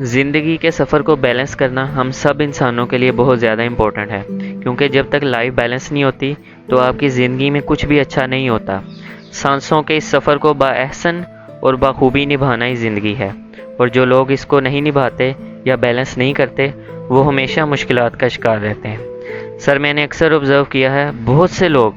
ज़िंदगी के सफ़र को बैलेंस करना हम सब इंसानों के लिए बहुत ज़्यादा इम्पोर्टेंट है, क्योंकि जब तक लाइफ बैलेंस नहीं होती तो आपकी ज़िंदगी में कुछ भी अच्छा नहीं होता। सांसों के इस सफ़र को बाअहसन और बखूबी निभाना ही ज़िंदगी है, और जो लोग इसको नहीं निभाते या बैलेंस नहीं करते वो हमेशा मुश्किलात का शिकार रहते हैं। सर, मैंने अक्सर ऑब्ज़र्व किया है, बहुत से लोग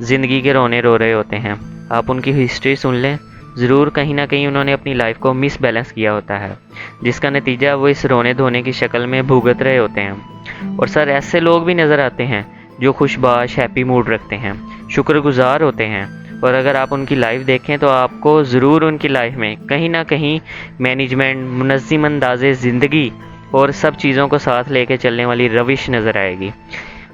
ज़िंदगी के रोने रो रहे होते हैं। आप उनकी हिस्ट्री सुन लें, ज़रूर कहीं ना कहीं उन्होंने अपनी लाइफ को मिस बैलेंस किया होता है, जिसका नतीजा वो इस रोने धोने की शक्ल में भुगत रहे होते हैं। और सर, ऐसे लोग भी नज़र आते हैं जो खुशबाश हैप्पी मूड रखते हैं, शुक्रगुजार होते हैं, और अगर आप उनकी लाइफ देखें तो आपको ज़रूर उनकी लाइफ में कहीं ना कहीं मैनेजमेंट, मुनज़्ज़म अंदाज़े ज़िंदगी और सब चीज़ों को साथ लेके चलने वाली रविश नज़र आएगी।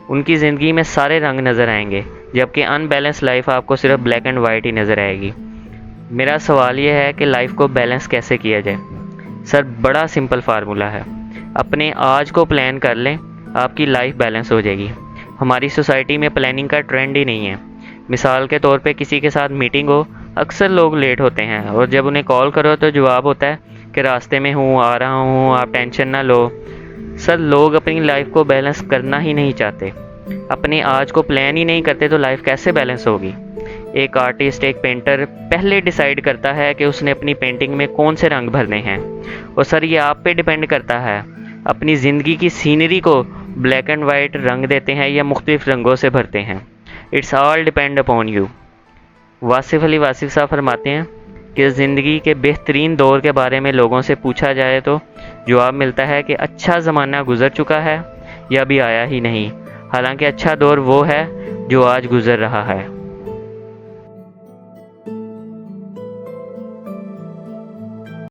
उनकी ज़िंदगी में सारे रंग नज़र आएंगे, जबकि अनबैलेंस लाइफ आपको सिर्फ ब्लैक एंड वाइट ही नज़र आएगी। मेरा सवाल यह है कि लाइफ को बैलेंस कैसे किया जाए। सर, बड़ा सिंपल फार्मूला है। अपने आज को प्लान कर लें, आपकी लाइफ बैलेंस हो जाएगी। हमारी सोसाइटी में प्लानिंग का ट्रेंड ही नहीं है। मिसाल के तौर पे किसी के साथ मीटिंग हो, अक्सर लोग लेट होते हैं, और जब उन्हें कॉल करो तो जवाब होता है कि रास्ते में हूँ, आ रहा हूँ, आप टेंशन ना लो। सर, लोग अपनी लाइफ को बैलेंस करना ही नहीं चाहते। अपने आज को प्लान ही नहीं करते तो लाइफ कैसे बैलेंस होगी। एक आर्टिस्ट, एक पेंटर पहले डिसाइड करता है कि उसने अपनी पेंटिंग में कौन से रंग भरने हैं, और सर ये आप पे डिपेंड करता है। अपनी ज़िंदगी की सीनरी को ब्लैक एंड वाइट रंग देते हैं या मुख्तलिफ रंगों से भरते हैं। It's all depend upon you. Wasif Ali Wasif साहब फरमाते हैं कि ज़िंदगी के बेहतरीन दौर के बारे में लोगों से पूछा जाए तो जवाब मिलता है कि अच्छा ज़माना गुज़र चुका है या अभी आया ही नहीं। हालांकि अच्छा दौर वो है जो आज गुज़र रहा है।